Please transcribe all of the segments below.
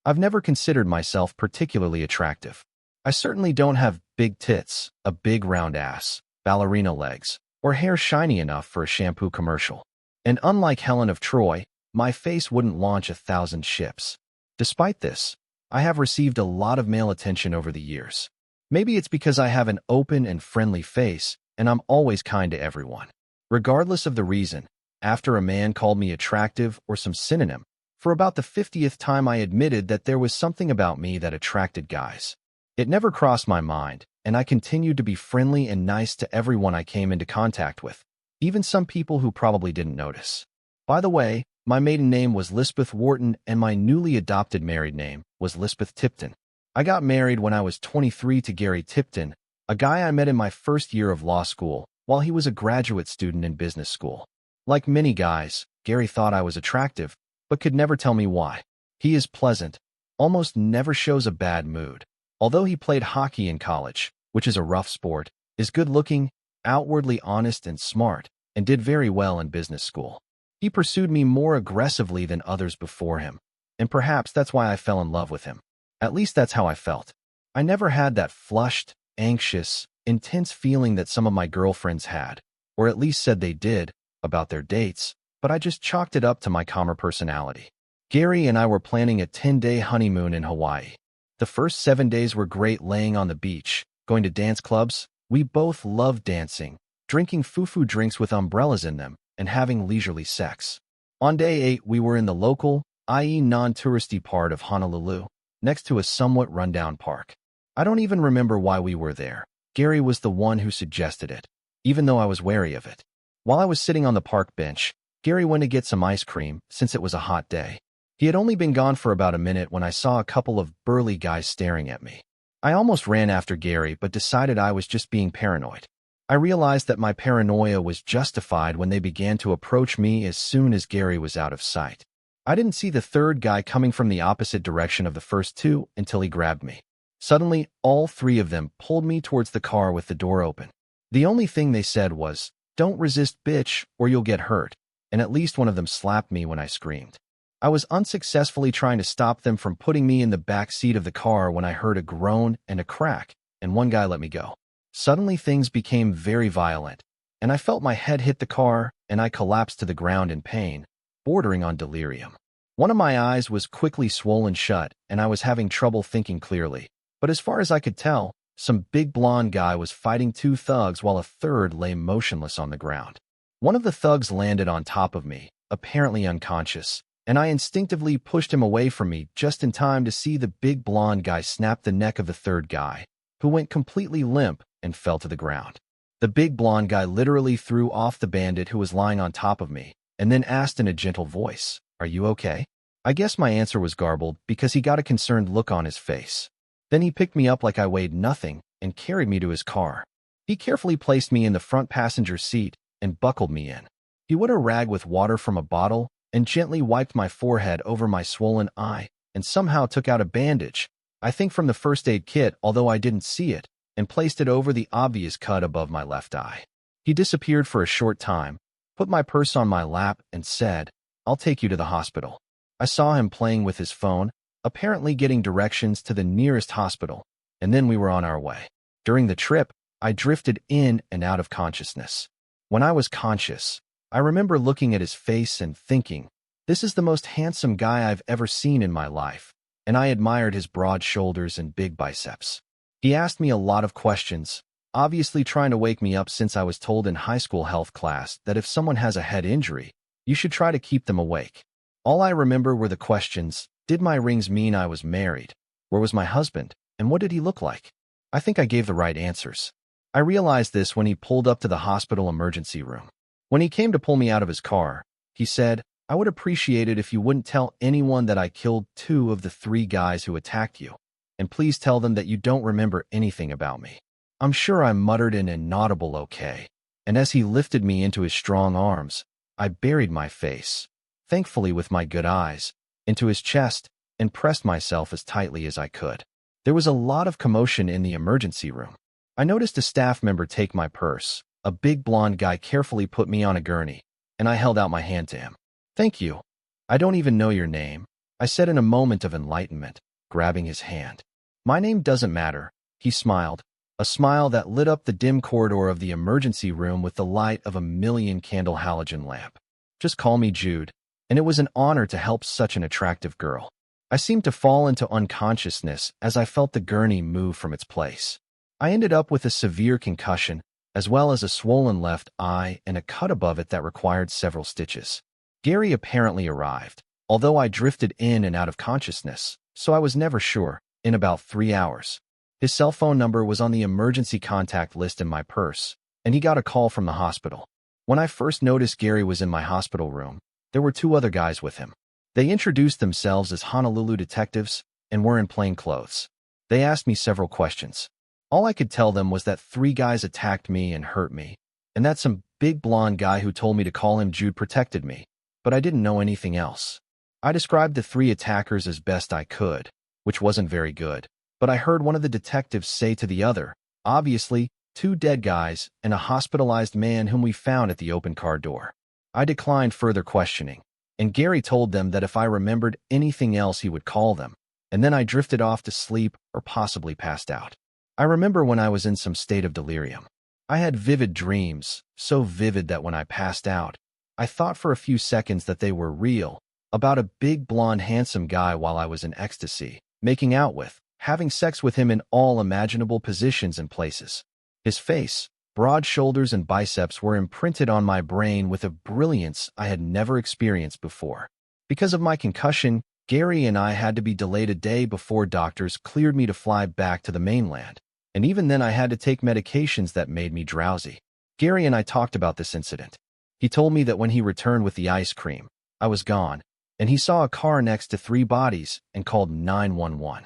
I've never considered myself particularly attractive. I certainly don't have big tits, a big round ass, ballerina legs, or hair shiny enough for a shampoo commercial. And unlike Helen of Troy, my face wouldn't launch 1,000 ships. Despite this, I have received a lot of male attention over the years. Maybe it's because I have an open and friendly face, and I'm always kind to everyone. Regardless of the reason, after a man called me attractive or some synonym, for about the 50th time I admitted that there was something about me that attracted guys. It never crossed my mind, and I continued to be friendly and nice to everyone I came into contact with, even some people who probably didn't notice. By the way, my maiden name was Lisbeth Wharton, and my newly adopted married name was Lisbeth Tipton. I got married when I was 23 to Gary Tipton, a guy I met in my first year of law school while he was a graduate student in business school. Like many guys, Gary thought I was attractive, but could never tell me why. He is pleasant, almost never shows a bad mood. Although he played hockey in college, which is a rough sport, is good-looking, outwardly honest and smart, and did very well in business school. He pursued me more aggressively than others before him, and perhaps that's why I fell in love with him. At least that's how I felt. I never had that flushed, anxious, intense feeling that some of my girlfriends had, or at least said they did, about their dates, but I just chalked it up to my calmer personality. Gary and I were planning a 10-day honeymoon in Hawaii. The first 7 days were great, laying on the beach, going to dance clubs. We both loved dancing, drinking fufu drinks with umbrellas in them, and having leisurely sex. On day 8, we were in the local, i.e. non-touristy part of Honolulu, next to a somewhat rundown park. I don't even remember why we were there. Gary was the one who suggested it, even though I was wary of it. While I was sitting on the park bench, Gary went to get some ice cream since it was a hot day. He had only been gone for about a minute when I saw a couple of burly guys staring at me. I almost ran after Gary but decided I was just being paranoid. I realized that my paranoia was justified when they began to approach me as soon as Gary was out of sight. I didn't see the third guy coming from the opposite direction of the first two until he grabbed me. Suddenly, all three of them pulled me towards the car with the door open. The only thing they said was, "Don't resist, bitch, or you'll get hurt," and at least one of them slapped me when I screamed. I was unsuccessfully trying to stop them from putting me in the back seat of the car when I heard a groan and a crack, and one guy let me go. Suddenly things became very violent, and I felt my head hit the car, and I collapsed to the ground in pain, bordering on delirium. One of my eyes was quickly swollen shut, and I was having trouble thinking clearly. But as far as I could tell, some big blonde guy was fighting two thugs while a third lay motionless on the ground. One of the thugs landed on top of me, apparently unconscious, and I instinctively pushed him away from me just in time to see the big blonde guy snap the neck of the third guy, who went completely limp and fell to the ground. The big blonde guy literally threw off the bandit who was lying on top of me, and then asked in a gentle voice, "Are you okay?" I guess my answer was garbled because he got a concerned look on his face. Then he picked me up like I weighed nothing and carried me to his car. He carefully placed me in the front passenger seat and buckled me in. He wet a rag with water from a bottle and gently wiped my forehead over my swollen eye and somehow took out a bandage, I think from the first aid kit, although I didn't see it, and placed it over the obvious cut above my left eye. He disappeared for a short time, put my purse on my lap, and said, "I'll take you to the hospital." I saw him playing with his phone, apparently getting directions to the nearest hospital, and then we were on our way. During the trip, I drifted in and out of consciousness. When I was conscious, I remember looking at his face and thinking, this is the most handsome guy I've ever seen in my life, and I admired his broad shoulders and big biceps. He asked me a lot of questions, obviously trying to wake me up since I was told in high school health class that if someone has a head injury, you should try to keep them awake. All I remember were the questions, did my rings mean I was married? Where was my husband? And what did he look like? I think I gave the right answers. I realized this when he pulled up to the hospital emergency room. When he came to pull me out of his car, he said, "I would appreciate it if you wouldn't tell anyone that I killed 2 of the 3 guys who attacked you. And please tell them that you don't remember anything about me." I'm sure I muttered an inaudible okay, and as he lifted me into his strong arms, I buried my face, thankfully with my good eyes, into his chest and pressed myself as tightly as I could. There was a lot of commotion in the emergency room. I noticed a staff member take my purse. A big blonde guy carefully put me on a gurney, and I held out my hand to him. "Thank you. I don't even know your name." I said in a moment of enlightenment, grabbing his hand. My name doesn't matter, he smiled, a smile that lit up the dim corridor of the emergency room with the light of a million-candle halogen lamp. Just call me Jude, and it was an honor to help such an attractive girl. I seemed to fall into unconsciousness as I felt the gurney move from its place. I ended up with a severe concussion, as well as a swollen left eye and a cut above it that required several stitches. Gary apparently arrived, although I drifted in and out of consciousness, so I was never sure, in about 3 hours. His cell phone number was on the emergency contact list in my purse, and he got a call from the hospital. When I first noticed Gary was in my hospital room, there were 2 other guys with him. They introduced themselves as Honolulu detectives and were in plain clothes. They asked me several questions. All I could tell them was that 3 guys attacked me and hurt me, and that some big blonde guy who told me to call him Jude protected me, but I didn't know anything else. I described the 3 attackers as best I could, which wasn't very good, but I heard one of the detectives say to the other, obviously, 2 dead guys and a hospitalized man whom we found at the open car door. I declined further questioning, and Gary told them that if I remembered anything else he would call them, and then I drifted off to sleep or possibly passed out. I remember when I was in some state of delirium. I had vivid dreams, so vivid that when I passed out, I thought for a few seconds that they were real, about a big blonde handsome guy while I was in ecstasy, making out with, having sex with him in all imaginable positions and places. His face, broad shoulders and biceps were imprinted on my brain with a brilliance I had never experienced before. Because of my concussion, Gary and I had to be delayed a day before doctors cleared me to fly back to the mainland, and even then I had to take medications that made me drowsy. Gary and I talked about this incident. He told me that when he returned with the ice cream, I was gone, and he saw a car next to 3 bodies and called 911.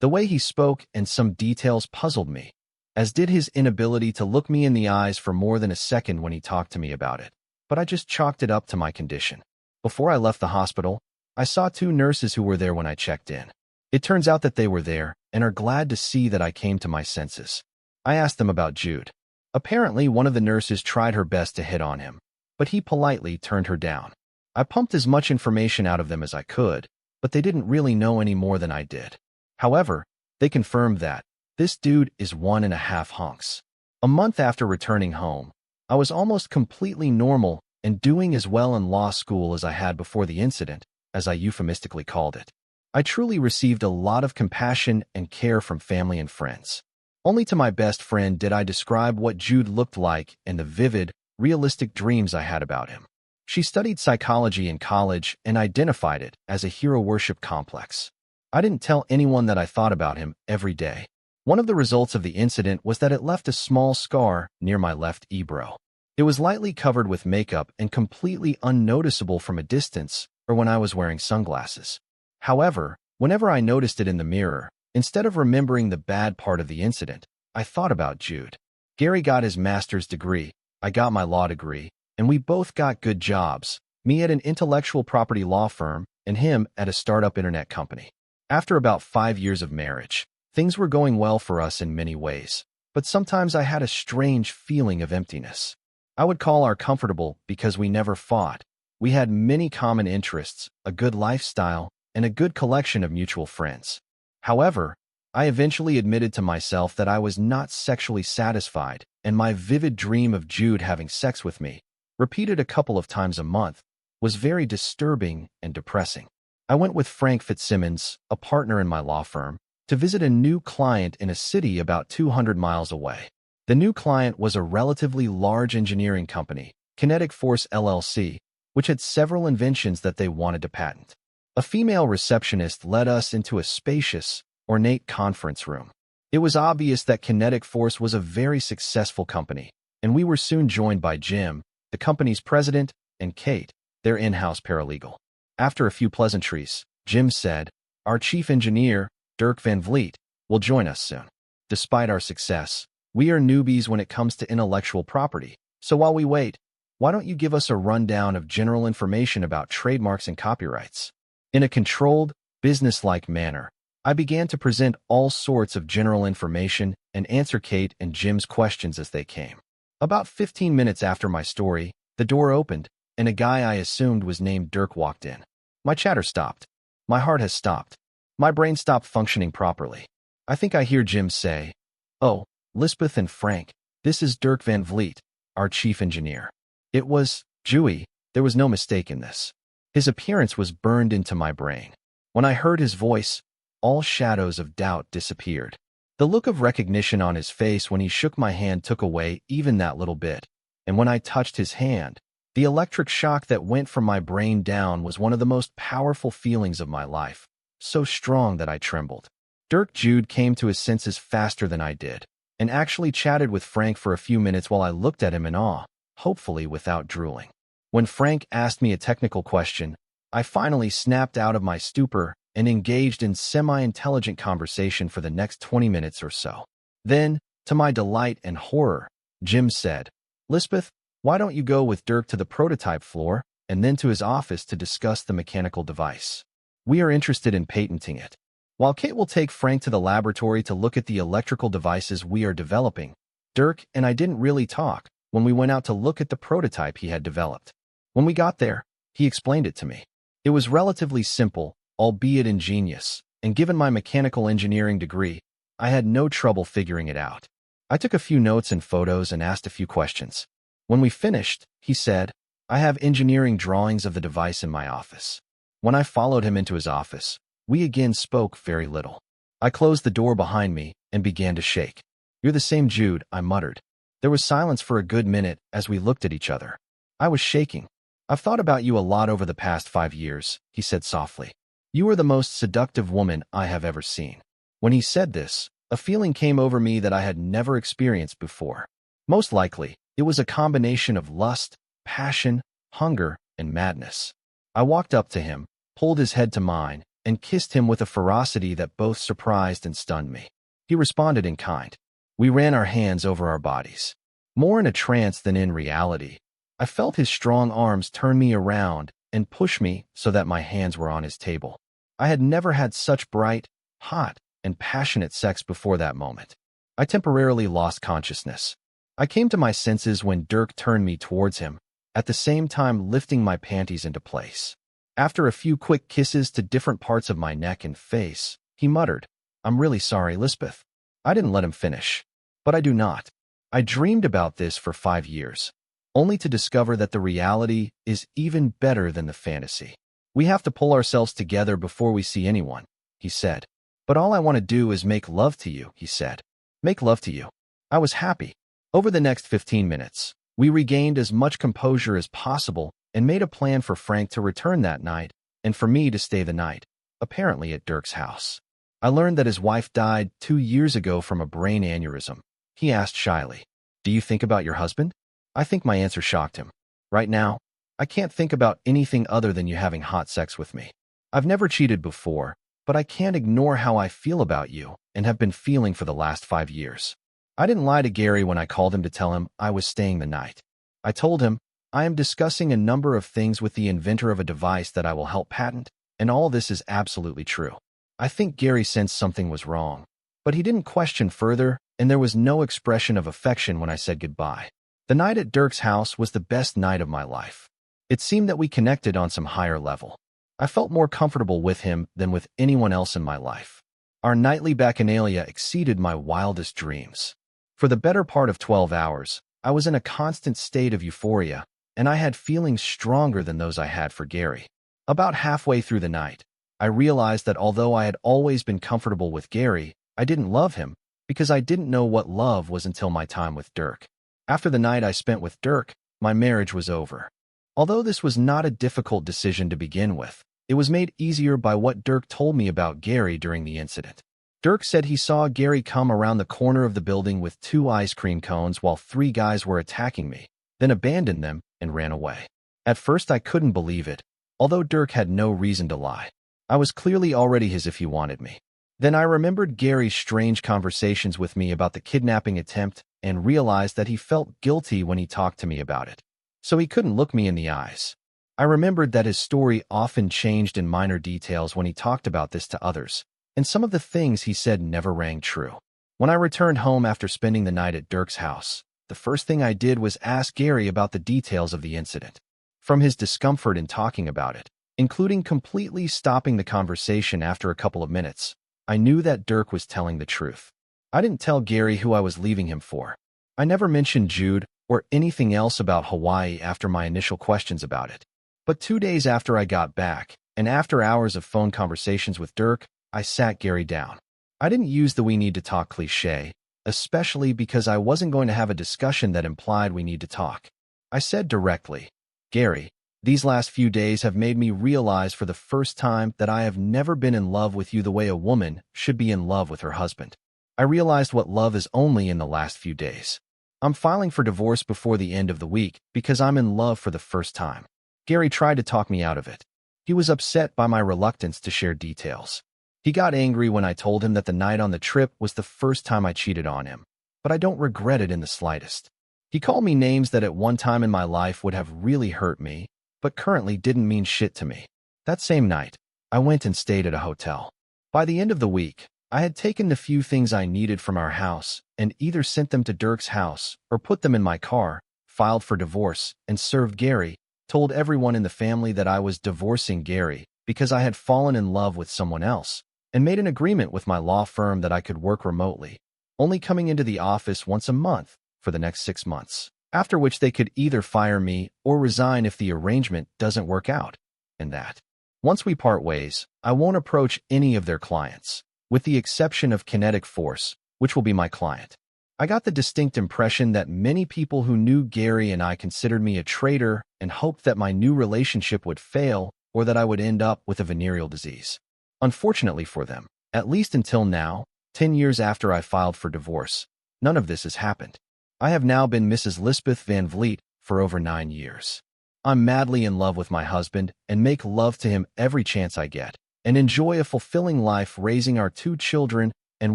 The way he spoke and some details puzzled me, as did his inability to look me in the eyes for more than a second when he talked to me about it. But I just chalked it up to my condition. Before I left the hospital, I saw 2 nurses who were there when I checked in. It turns out that they were there and are glad to see that I came to my senses. I asked them about Jude. Apparently, one of the nurses tried her best to hit on him, but he politely turned her down. I pumped as much information out of them as I could, but they didn't really know any more than I did. However, they confirmed that this dude is 1.5 hunks. A month after returning home, I was almost completely normal and doing as well in law school as I had before the incident, as I euphemistically called it. I truly received a lot of compassion and care from family and friends. Only to my best friend did I describe what Jude looked like and the vivid, realistic dreams I had about him. She studied psychology in college and identified it as a hero worship complex. I didn't tell anyone that I thought about him every day. One of the results of the incident was that it left a small scar near my left eyebrow. It was lightly covered with makeup and completely unnoticeable from a distance or when I was wearing sunglasses. However, whenever I noticed it in the mirror, instead of remembering the bad part of the incident, I thought about Jude. Gary got his master's degree, I got my law degree, and we both got good jobs, me at an intellectual property law firm and him at a startup internet company. After about 5 years of marriage, things were going well for us in many ways, but sometimes I had a strange feeling of emptiness. I would call our comfortable because we never fought. We had many common interests, a good lifestyle, and a good collection of mutual friends. However, I eventually admitted to myself that I was not sexually satisfied, and my vivid dream of Jude having sex with me, repeated a couple of times a month, was very disturbing and depressing. I went with Frank Fitzsimmons, a partner in my law firm, to visit a new client in a city about 200 miles away. The new client was a relatively large engineering company, Kinetic Force LLC, which had several inventions that they wanted to patent. A female receptionist led us into a spacious, ornate conference room. It was obvious that Kinetic Force was a very successful company, and we were soon joined by Jim, the company's president, and Kate, their in-house paralegal. After a few pleasantries, Jim said, "Our chief engineer, Dirk Van Vliet, will join us soon. Despite our success, we are newbies when it comes to intellectual property, so while we wait, why don't you give us a rundown of general information about trademarks and copyrights?" In a controlled, business-like manner, I began to present all sorts of general information and answer Kate and Jim's questions as they came. About 15 minutes after my story, the door opened, and a guy I assumed was named Dirk walked in. My chatter stopped. My heart has stopped. My brain stopped functioning properly. I think I hear Jim say, "Oh, Lisbeth and Frank, this is Dirk Van Vliet, our chief engineer." It was Jewy. There was no mistake in this. His appearance was burned into my brain. When I heard his voice, all shadows of doubt disappeared. The look of recognition on his face when he shook my hand took away even that little bit. And when I touched his hand, the electric shock that went from my brain down was one of the most powerful feelings of my life, so strong that I trembled. Dirk Jude came to his senses faster than I did, and actually chatted with Frank for a few minutes while I looked at him in awe, hopefully without drooling. When Frank asked me a technical question, I finally snapped out of my stupor and engaged in semi-intelligent conversation for the next 20 minutes or so. Then, to my delight and horror, Jim said, "Lisbeth, why don't you go with Dirk to the prototype floor and then to his office to discuss the mechanical device? We are interested in patenting it. While Kate will take Frank to the laboratory to look at the electrical devices we are developing, Dirk and I didn't really talk when we went out to look at the prototype he had developed. When we got there, he explained it to me. It was relatively simple, albeit ingenious, and given my mechanical engineering degree, I had no trouble figuring it out. I took a few notes and photos and asked a few questions. When we finished, he said, "I have engineering drawings of the device in my office." When I followed him into his office, we again spoke very little. I closed the door behind me and began to shake. "You're the same Jude," I muttered. There was silence for a good minute as we looked at each other. I was shaking. "I've thought about you a lot over the past 5 years," he said softly. "You are the most seductive woman I have ever seen." When he said this, a feeling came over me that I had never experienced before. Most likely, it was a combination of lust, passion, hunger, and madness. I walked up to him, pulled his head to mine, and kissed him with a ferocity that both surprised and stunned me. He responded in kind. We ran our hands over our bodies. More in a trance than in reality, I felt his strong arms turn me around and push me so that my hands were on his table. I had never had such bright, hot, and passionate sex before that moment. I temporarily lost consciousness. I came to my senses when Dirk turned me towards him, at the same time lifting my panties into place. After a few quick kisses to different parts of my neck and face, he muttered, "I'm really sorry, Lisbeth." I didn't let him finish. But I do not. I dreamed about this for 5 years, only to discover that the reality is even better than the fantasy. "We have to pull ourselves together before we see anyone," he said. "But all I want to do is make love to you," he said. Make love to you. I was happy. Over the next 15 minutes, we regained as much composure as possible and made a plan for Frank to return that night and for me to stay the night, apparently at Dirk's house. I learned that his wife died 2 years ago from a brain aneurysm. He asked shyly, "Do you think about your husband?" I think my answer shocked him. Right now, I can't think about anything other than you having hot sex with me. I've never cheated before, but I can't ignore how I feel about you and have been feeling for the last 5 years. I didn't lie to Gary when I called him to tell him I was staying the night. I told him, I am discussing a number of things with the inventor of a device that I will help patent, and all this is absolutely true. I think Gary sensed something was wrong, but he didn't question further, and there was no expression of affection when I said goodbye. The night at Dirk's house was the best night of my life. It seemed that we connected on some higher level. I felt more comfortable with him than with anyone else in my life. Our nightly bacchanalia exceeded my wildest dreams. For the better part of 12 hours, I was in a constant state of euphoria, and I had feelings stronger than those I had for Gary. About halfway through the night, I realized that although I had always been comfortable with Gary, I didn't love him because I didn't know what love was until my time with Dirk. After the night I spent with Dirk, my marriage was over. Although this was not a difficult decision to begin with, it was made easier by what Dirk told me about Gary during the incident. Dirk said he saw Gary come around the corner of the building with 2 ice cream cones while 3 guys were attacking me, then abandoned them and ran away. At first I couldn't believe it, although Dirk had no reason to lie. I was clearly already his if he wanted me. Then I remembered Gary's strange conversations with me about the kidnapping attempt and realized that he felt guilty when he talked to me about it. So he couldn't look me in the eyes. I remembered that his story often changed in minor details when he talked about this to others, and some of the things he said never rang true. When I returned home after spending the night at Dirk's house, the first thing I did was ask Gary about the details of the incident. From his discomfort in talking about it, including completely stopping the conversation after a couple of minutes. I knew that Dirk was telling the truth. I didn't tell Gary who I was leaving him for. I never mentioned Jude or anything else about Hawaii after my initial questions about it. But 2 days after I got back, and after hours of phone conversations with Dirk, I sat Gary down. I didn't use the "we need to talk" cliché, especially because I wasn't going to have a discussion that implied we need to talk. I said directly, "Gary, these last few days have made me realize for the first time that I have never been in love with you the way a woman should be in love with her husband. I realized what love is only in the last few days. I'm filing for divorce before the end of the week because I'm in love for the first time." Gary tried to talk me out of it. He was upset by my reluctance to share details. He got angry when I told him that the night on the trip was the first time I cheated on him, but I don't regret it in the slightest. He called me names that at one time in my life would have really hurt me, but currently didn't mean shit to me. That same night, I went and stayed at a hotel. By the end of the week, I had taken the few things I needed from our house and either sent them to Dirk's house or put them in my car, filed for divorce, and served Gary, told everyone in the family that I was divorcing Gary because I had fallen in love with someone else, and made an agreement with my law firm that I could work remotely, only coming into the office once a month for the next 6 months, after which they could either fire me or resign if the arrangement doesn't work out, and that once we part ways, I won't approach any of their clients, with the exception of Kinetic Force, which will be my client. I got the distinct impression that many people who knew Gary and I considered me a traitor and hoped that my new relationship would fail or that I would end up with a venereal disease. Unfortunately for them, at least until now, 10 years after I filed for divorce, none of this has happened. I have now been Mrs. Lisbeth Van Vliet for over 9 years. I'm madly in love with my husband and make love to him every chance I get, and enjoy a fulfilling life raising our 2 children and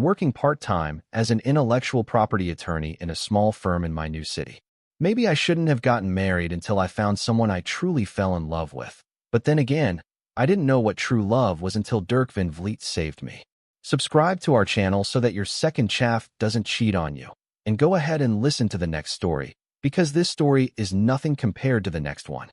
working part-time as an intellectual property attorney in a small firm in my new city. Maybe I shouldn't have gotten married until I found someone I truly fell in love with, but then again, I didn't know what true love was until Dirk Van Vliet saved me. Subscribe to our channel so that your second chaff doesn't cheat on you, and go ahead and listen to the next story, because this story is nothing compared to the next one.